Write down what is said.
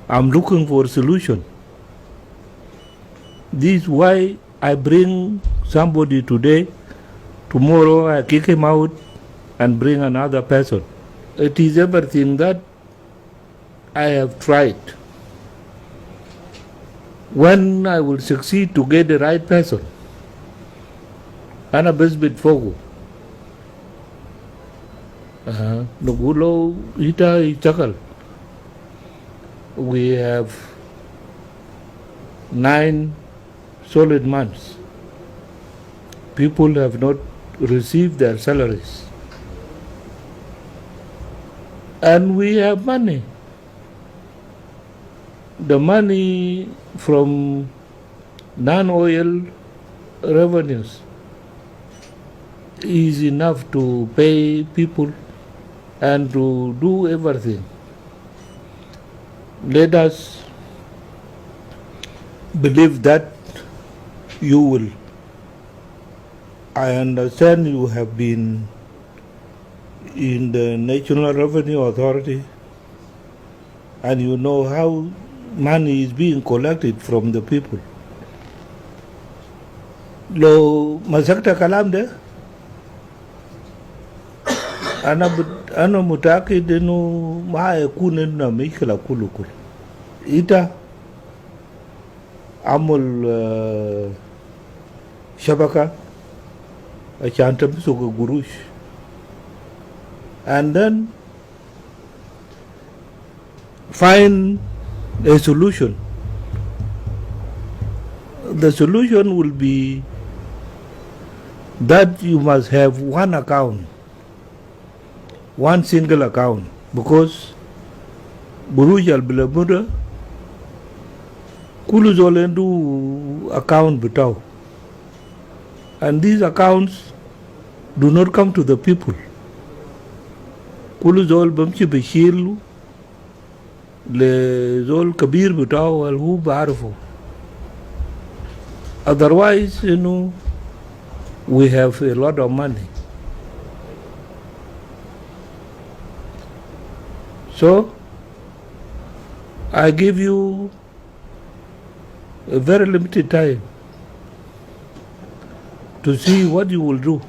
I'm looking for a solution. This is why I bring somebody today. Tomorrow I kick him out and bring another person. It is everything that I have tried. When I will succeed to get the right person, أنا بثبت فوقه. نقول له أنت اشتغل. We have 9 solid months. People have not received their salaries. And we have money. The money from non-oil revenues is enough to pay people and to do everything. Let us believe that you will. I understand you have been in the National Revenue Authority and you know how money is being collected from the people. Lo masakta kalam de ana mutakid inu ma yakun na mikla kullu ita amul shabaka عشان تمسك قروش and then find a solution. The solution will be that you must have one account, one single account, because Buruj al Bilamuda Kulu Zolendu account Bitao. And these accounts do not come to the people. Kulu Zol Bamchi Bashirlu Le Zol Kabir Bitao Al Hu Barfo. Otherwise, we have a lot of money. So, I give you a very limited time to see what you will do.